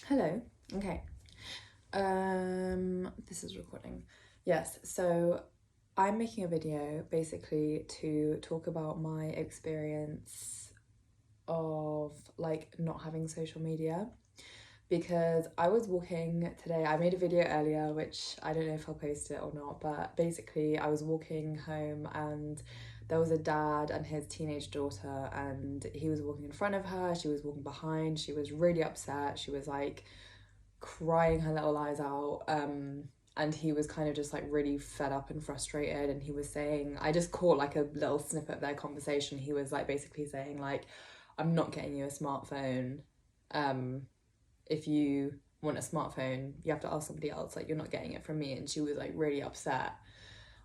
Hello. Okay. This is recording. Yes, so I'm making a video basically to talk about my experience of like not having social media because I was walking today. I made a video earlier, which I don't know if I'll post it or not, but basically I was walking home and there was a dad and his teenage daughter, and he was walking in front of her, she was walking behind, she was really upset, she was like crying her little eyes out. And he was kind of just like really fed up and frustrated, and he was saying, I just caught like a little snippet of their conversation. He was like basically saying like, I'm not getting you a smartphone. If you want a smartphone, you have to ask somebody else, like you're not getting it from me. And she was like really upset,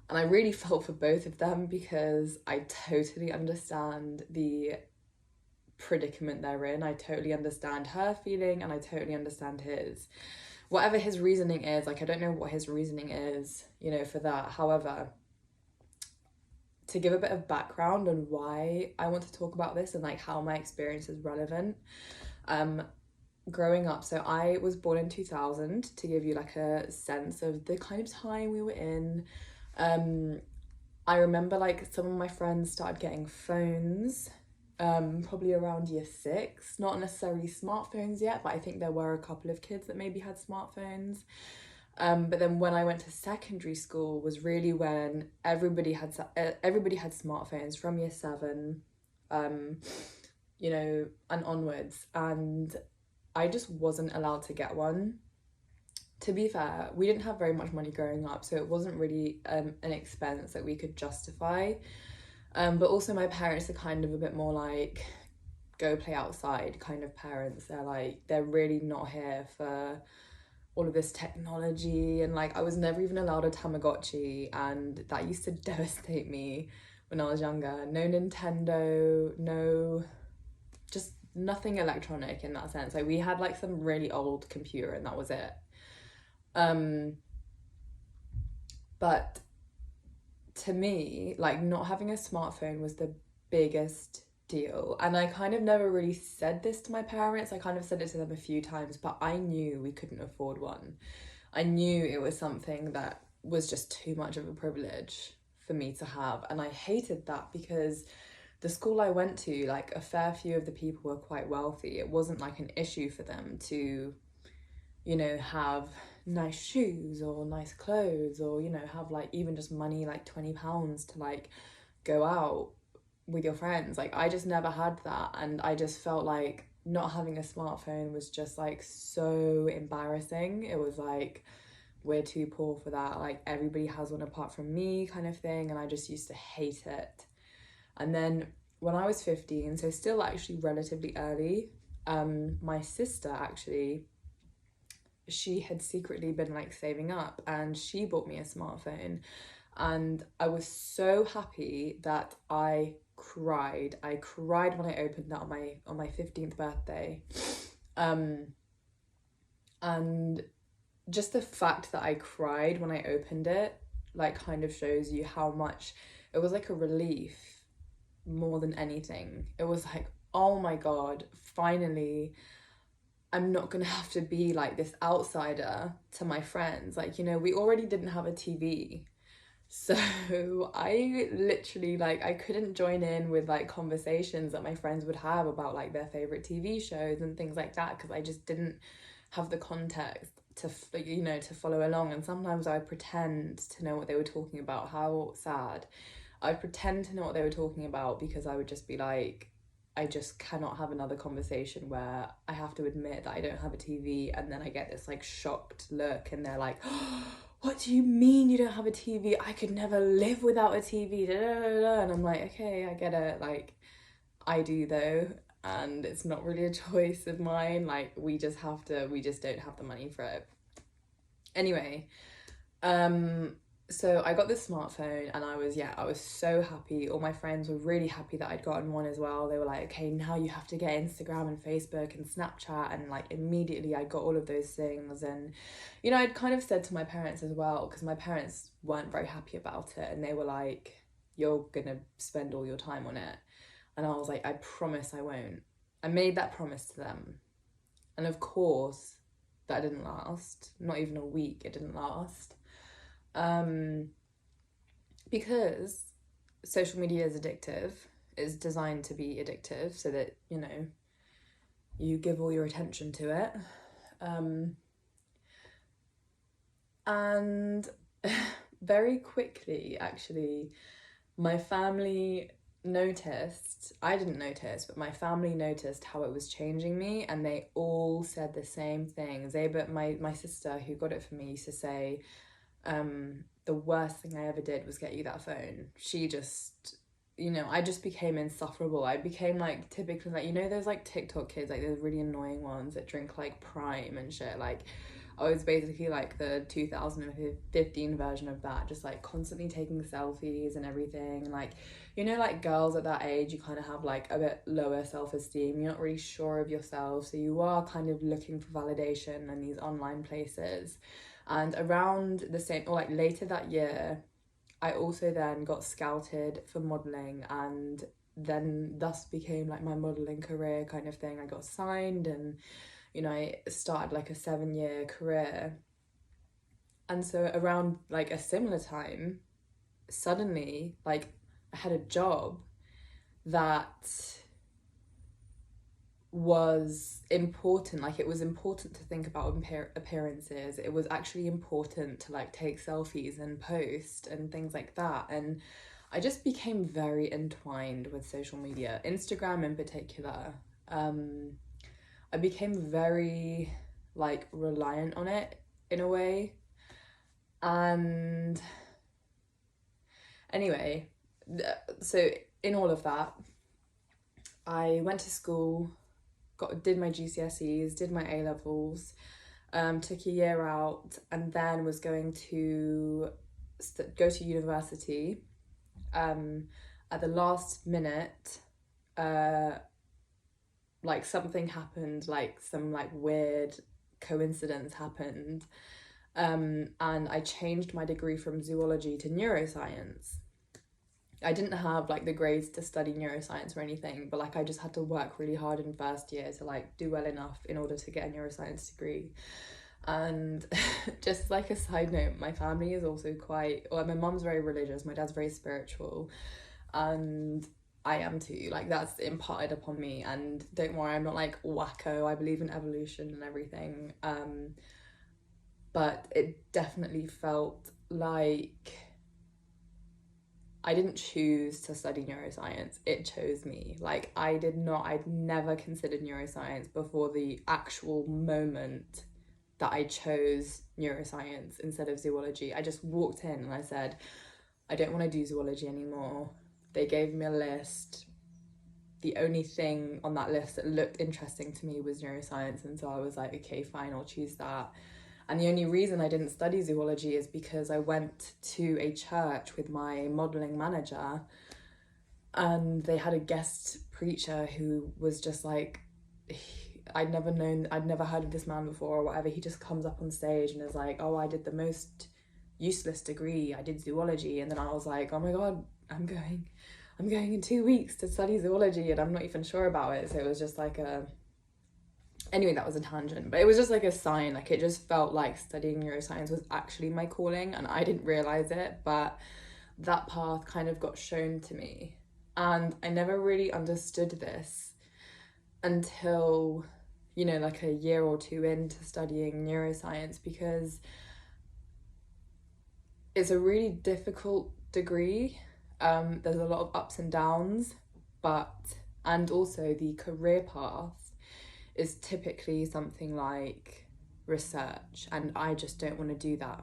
and I really felt for both of them because I totally understand the predicament they're in. I totally understand her feeling and I totally understand his. Whatever his reasoning is, like I don't know what his reasoning is, for that. However, to give a bit of background on why I want to talk about this and like how my experience is relevant. Growing up, so I was born in 2000, to give you like a sense of the kind of time we were in. I remember like some of my friends started getting phones probably around year six, not necessarily smartphones yet, but I think there were a couple of kids that maybe had smartphones. But then when I went to secondary school was really when everybody had smartphones from year seven, and onwards, and I just wasn't allowed to get one. To be fair, we didn't have very much money growing up, so it wasn't really an expense that we could justify. But also my parents are kind of a bit more like go play outside kind of parents. They're really not here for all of this technology, and like I was never even allowed a Tamagotchi, and that used to devastate me when I was younger. No Nintendo, no, just nothing electronic in that sense. Like we had like some really old computer and that was it. But to me, like not having a smartphone was the biggest deal. And I kind of never really said this to my parents. I kind of said it to them a few times, but I knew we couldn't afford one. I knew it was something that was just too much of a privilege for me to have. And I hated that because the school I went to, like a fair few of the people were quite wealthy. It wasn't like an issue for them to, have nice shoes or nice clothes, or have like even just money like £20 to like go out with your friends. Like I just never had that, and I just felt like not having a smartphone was just like so embarrassing. It was like, we're too poor for that, like everybody has one apart from me kind of thing, and I just used to hate it. And then when I was 15, so still actually relatively early, my sister actually, she had secretly been like saving up and she bought me a smartphone, and I was so happy that I cried when I opened that on my 15th birthday. And just the fact that I cried when I opened it like kind of shows you how much it was like a relief more than anything. It was like, oh my god, finally I'm not gonna have to be like this outsider to my friends. Like, we already didn't have a TV. So I literally like I couldn't join in with like conversations that my friends would have about like their favorite TV shows and things like that, because I just didn't have the context to to follow along. And sometimes I would pretend to know what they were talking about. How sad. I'd pretend to know what they were talking about because I would just be like, I just cannot have another conversation where I have to admit that I don't have a TV, and then I get this like shocked look and they're like, oh, what do you mean you don't have a TV? I could never live without a TV. Da, da, da, da. And I'm like, okay, I get it. Like, I do though. And it's not really a choice of mine. Like, we just don't have the money for it. Anyway, so I got this smartphone and I was so happy. All my friends were really happy that I'd gotten one as well. They were like, okay, now you have to get Instagram and Facebook and Snapchat, and like immediately I got all of those things. And I'd kind of said to my parents as well, because my parents weren't very happy about it, and they were like, you're gonna spend all your time on it. And I was like, I promise I won't. I made that promise to them. And of course, that didn't last. Not even a week, it didn't last. Because social media is addictive. It's designed to be addictive so that, you know, you give all your attention to it. And very quickly, actually, my family noticed, I didn't notice, but my family noticed how it was changing me, and they all said the same thing. But my sister, who got it for me, used to say, the worst thing I ever did was get you that phone. She just, you know, I just became insufferable. I became like typically like, you know, those like TikTok kids, like those really annoying ones that drink like Prime and shit. Like I was basically like the 2015 version of that, just like constantly taking selfies and everything. Like, you know, like girls at that age, you kind of have like a bit lower self-esteem. You're not really sure of yourself, so you are kind of looking for validation in these online places. And around the same, or like later that year, I also then got scouted for modelling, and then thus became like my modelling career kind of thing. I got signed, and you know, I started like a 7-year career. And so around like a similar time, suddenly like I had a job that was important. Like it was important to think about appearances. It was actually important to like take selfies and post and things like that. And I just became very entwined with social media, Instagram in particular. I became very like reliant on it in a way. And anyway, so in all of that, I went to school, did my GCSEs, did my A levels, took a year out, and then was going to go to university. At the last minute, like something happened, like some like weird coincidence happened, and I changed my degree from zoology to neuroscience. I didn't have like the grades to study neuroscience or anything, but like I just had to work really hard in first year to like do well enough in order to get a neuroscience degree. And just like a side note, my family is also quite, well, my mom's very religious, my dad's very spiritual, and I am too. Like that's imparted upon me. And don't worry, I'm not like wacko. I believe in evolution and everything. But it definitely felt like I didn't choose to study neuroscience, it chose me. Like I'd never considered neuroscience before the actual moment that I chose neuroscience instead of zoology. I just walked in and I said, I don't want to do zoology anymore. They gave me a list. The only thing on that list that looked interesting to me was neuroscience, and so I was like, okay, fine, I'll choose that. And the only reason I didn't study zoology is because I went to a church with my modelling manager, and they had a guest preacher who was just like, I'd never heard of this man before or whatever. He just comes up on stage and is like, oh, I did the most useless degree. I did zoology. And then I was like, oh my God, I'm going in 2 weeks to study zoology, and I'm not even sure about it. So it was just like anyway, that was a tangent, but it was just like a sign. Like it just felt like studying neuroscience was actually my calling, and I didn't realize it, but that path kind of got shown to me. And I never really understood this until, you know, like a year or two into studying neuroscience, because it's a really difficult degree. There's a lot of ups and downs, and also the career path is typically something like research, and I just don't want to do that.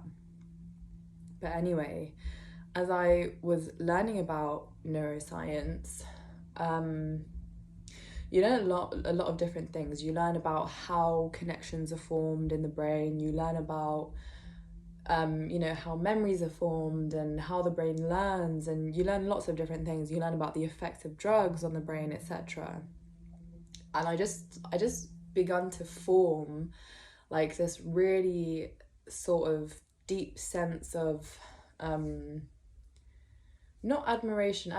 But anyway, as I was learning about neuroscience, you learn a lot of different things. You learn about how connections are formed in the brain. You learn about you know, how memories are formed and how the brain learns, and you learn lots of different things. You learn about the effects of drugs on the brain, etc. And I just begun to form like this really sort of deep sense of not admiration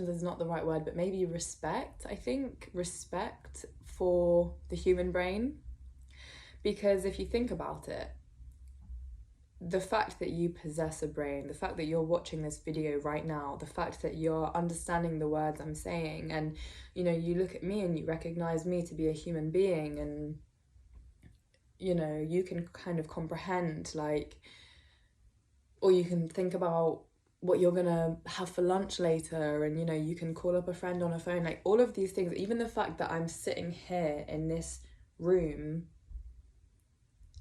is not the right word, but maybe respect. I think respect for the human brain, Because if you think about it, the fact that you possess a brain, the fact that you're watching this video right now, the fact that you're understanding the words I'm saying, and you look at me and you recognize me to be a human being, and you can kind of comprehend, like, or you can think about what you're gonna have for lunch later, and you can call up a friend on a phone, like all of these things. Even the fact that I'm sitting here in this room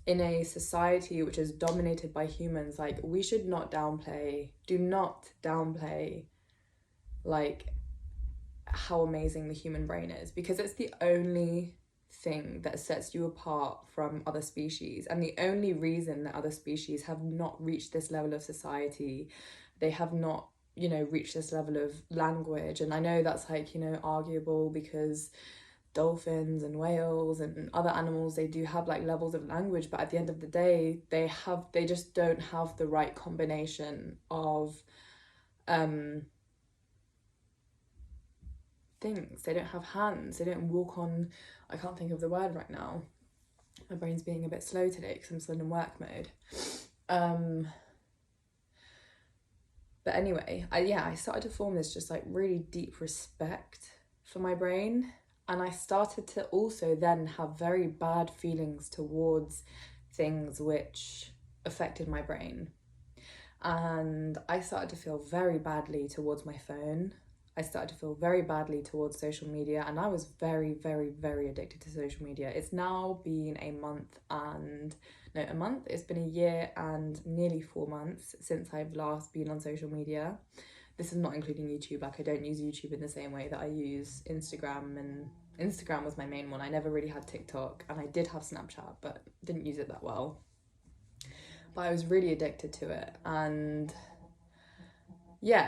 in a society which is dominated by humans, like, we should not do not downplay, like, how amazing the human brain is, because it's the only thing that sets you apart from other species, and the only reason that other species have not reached this level of society. They have not reached this level of language, and I know that's like arguable, because dolphins and whales and other animals, they do have like levels of language, but at the end of the day, they just don't have the right combination of things. They don't have hands, they don't walk on, I can't think of the word right now, my brain's being a bit slow today because I'm still in work mode. But anyway, I started to form this just like really deep respect for my brain. And I started to also then have very bad feelings towards things which affected my brain. And I started to feel very badly towards my phone. I started to feel very badly towards social media. And I was very, very, very addicted to social media. It's now been it's been a year and nearly 4 months since I've last been on social media. This is not including YouTube. Like, I don't use YouTube in the same way that I use Instagram, and Instagram was my main one. I never really had TikTok, and I did have Snapchat, but didn't use it that well. But I was really addicted to it, and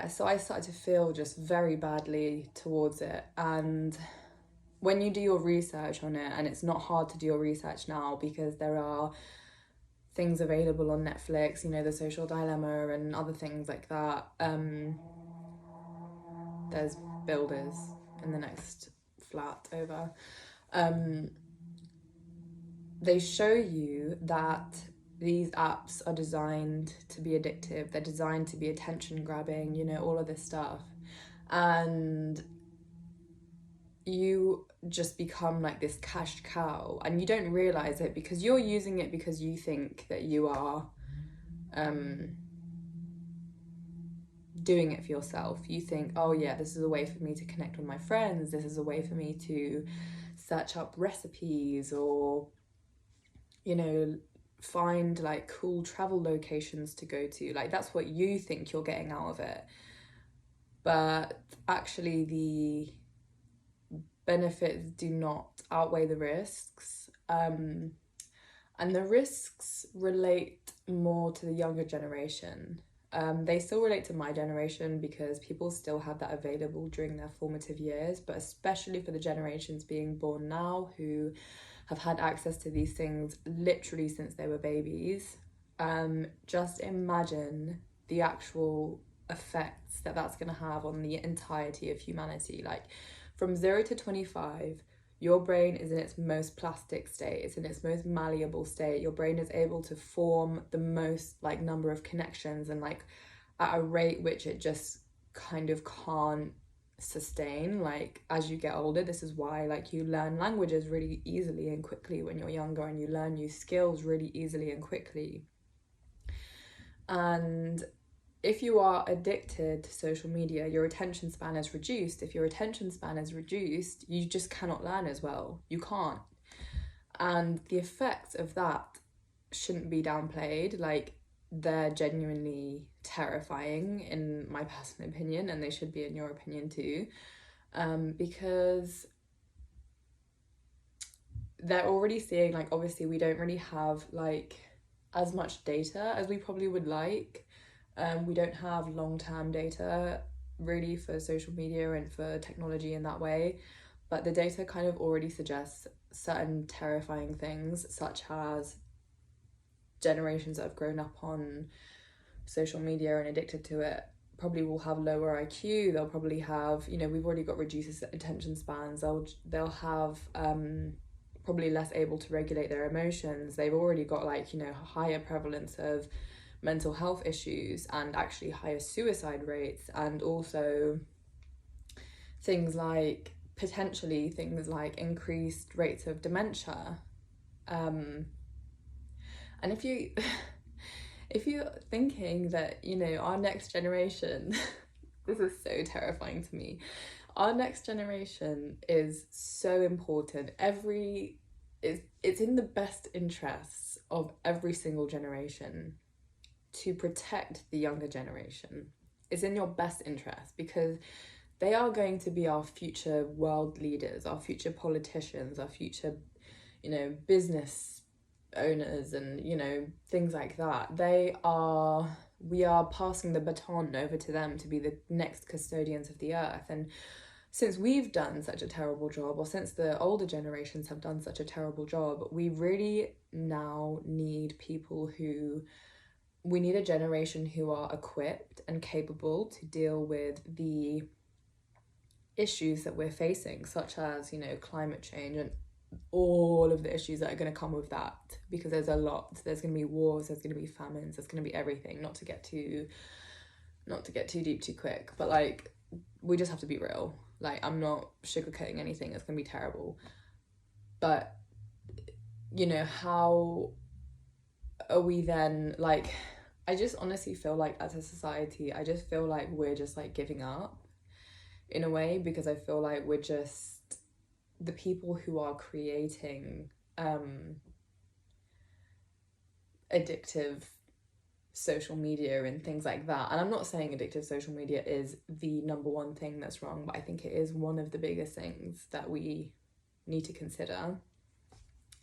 so I started to feel just very badly towards it. And when you do your research on it, and it's not hard to do your research now because there are things available on Netflix, The Social Dilemma and other things like that. There's builders in the next flat over. They show you that these apps are designed to be addictive. They're designed to be attention grabbing, all of this stuff. And you just become like this cash cow, and you don't realize it because you're using it because you think that you are doing it for yourself. You think, oh yeah, this is a way for me to connect with my friends, this is a way for me to search up recipes, or find like cool travel locations to go to. Like, that's what you think you're getting out of it, but actually the benefits do not outweigh the risks. And the risks relate more to the younger generation. They still relate to my generation because people still have that available during their formative years, but especially for the generations being born now who have had access to these things literally since they were babies. Just imagine the actual effects that that's going to have on the entirety of humanity. Like, from 0 to 25, your brain is in its most plastic state, it's in its most malleable state. Your brain is able to form the most like number of connections, and like at a rate which it just kind of can't sustain. Like, as you get older, this is why like you learn languages really easily and quickly when you're younger, and you learn new skills really easily and quickly. And if you are addicted to social media, your attention span is reduced. If your attention span is reduced, you just cannot learn as well. You can't. And the effects of that shouldn't be downplayed. Like, they're genuinely terrifying in my personal opinion, and they should be in your opinion too, because they're already seeing, like, obviously we don't really have like as much data as we probably would like. We don't have long-term data really for social media and for technology in that way, but the data kind of already suggests certain terrifying things, such as generations that have grown up on social media and addicted to it probably will have lower IQ. They'll probably have, we've already got reduced attention spans. They'll have probably less able to regulate their emotions. They've already got like, you know, higher prevalence of mental health issues and actually higher suicide rates, and also things like potentially things like increased rates of dementia. And if you if you're thinking that, you know, our next generation this is so terrifying to me, our next generation is so important. It's in the best interests of every single generation to protect the younger generation. It's in your best interest, because they are going to be our future world leaders, our future politicians, our future, you know, business owners, and, you know, things like that. We are passing the baton over to them to be the next custodians of the earth. And since we've done such a terrible job, or since the older generations have done such a terrible job, we really now need we need a generation who are equipped and capable to deal with the issues that we're facing, such as, you know, climate change and all of the issues that are going to come with that, because there's a lot. There's going to be wars, there's going to be famines, there's going to be everything. Not to get too deep too quick, but like, we just have to be real. Like, I'm not sugarcoating anything. It's going to be terrible. But, you know, how are we then, like, I just honestly feel like as a society, I just feel like we're just like giving up in a way, because I feel like we're just the people who are creating addictive social media and things like that. And I'm not saying addictive social media is the number one thing that's wrong, but I think it is one of the biggest things that we need to consider.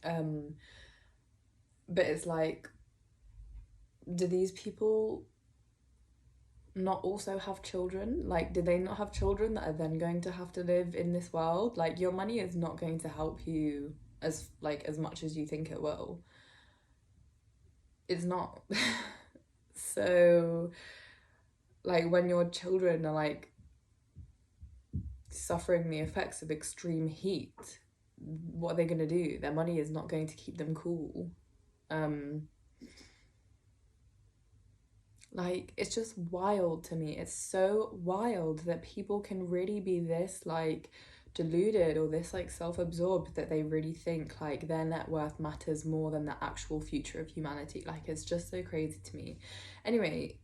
But it's like, do these people not also have children? Like, do they not have children that are then going to have to live in this world? Like, your money is not going to help you as much as you think it will. It's not. So, like, when your children are like suffering the effects of extreme heat, what are they going to do? Their money is not going to keep them cool. Like, it's just wild to me. It's so wild that people can really be this like deluded or this like self-absorbed that they really think like their net worth matters more than the actual future of humanity. Like, it's just so crazy to me. Anyway,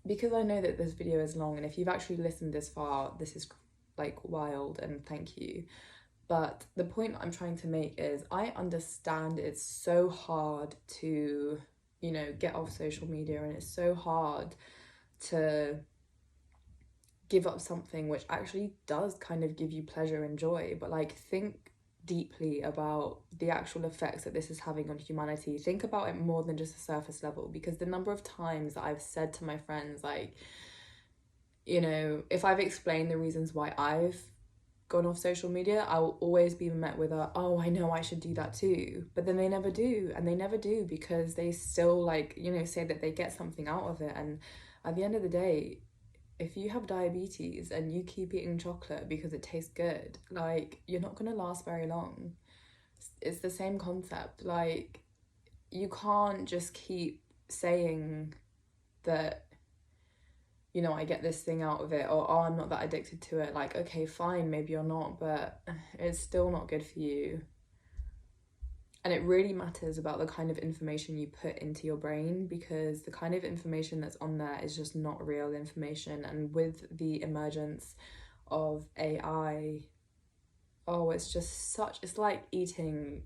because I know that this video is long, and if you've actually listened this far, this is like wild, and thank you. But the point I'm trying to make is, I understand it's so hard to, you know, get off social media, and it's so hard to give up something which actually does kind of give you pleasure and joy. But like, think deeply about the actual effects that this is having on humanity. Think about it more than just a surface level, because the number of times that I've said to my friends, like, you know, if I've explained the reasons why I've gone off social media, I will always be met with a, oh, I know I should do that too. But then they never do, and they never do, because they still, like, you know, say that they get something out of it. And at the end of the day, if you have diabetes and you keep eating chocolate because it tastes good, like, you're not gonna last very long. It's the same concept. Like, you can't just keep saying that, you know, I get this thing out of it, or, oh, I'm not that addicted to it. Like, okay, fine, maybe you're not, but it's still not good for you. And it really matters about the kind of information you put into your brain, because the kind of information that's on there is just not real information. And with the emergence of AI, oh, it's just it's like eating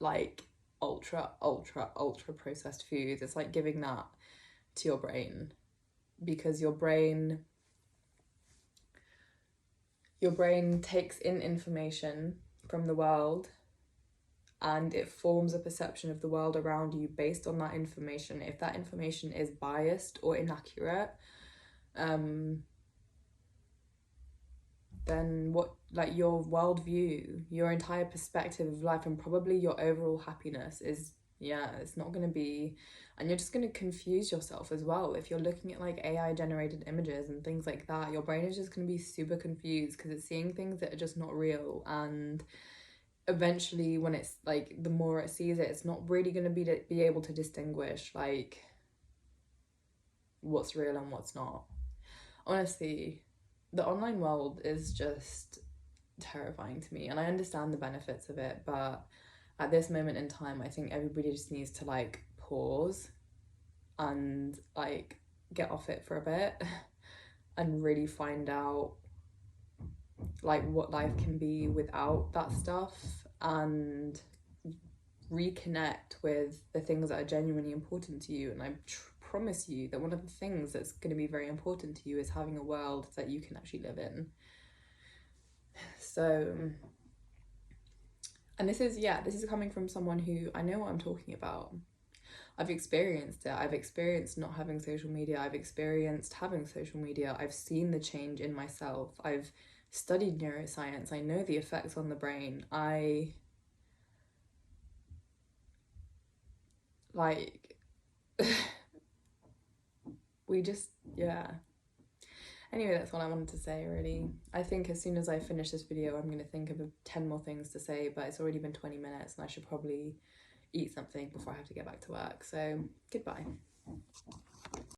like ultra processed foods. It's like giving that to your brain, because your brain takes in information from the world, and it forms a perception of the world around you based on that information. If that information is biased or inaccurate, then what, like, your worldview, your entire perspective of life, and probably your overall happiness is, yeah, it's not going to be, and you're just going to confuse yourself as well. If you're looking at like AI generated images and things like that, your brain is just going to be super confused, because it's seeing things that are just not real. And eventually when it's like the more it sees it, it's not really going to be able to distinguish like what's real and what's not. Honestly, the online world is just terrifying to me, and I understand the benefits of it, but at this moment in time I think everybody just needs to like pause and like get off it for a bit and really find out like what life can be without that stuff, and reconnect with the things that are genuinely important to you. And I promise you that one of the things that's going to be very important to you is having a world that you can actually live in. So, and this is coming from someone who I know what I'm talking about. I've experienced it. I've experienced not having social media. I've experienced having social media. I've seen the change in myself. I've studied neuroscience. I know the effects on the brain. Like, we just, yeah. Anyway, that's all I wanted to say, really. I think as soon as I finish this video, I'm going to think of 10 more things to say, but it's already been 20 minutes and I should probably eat something before I have to get back to work. So, goodbye.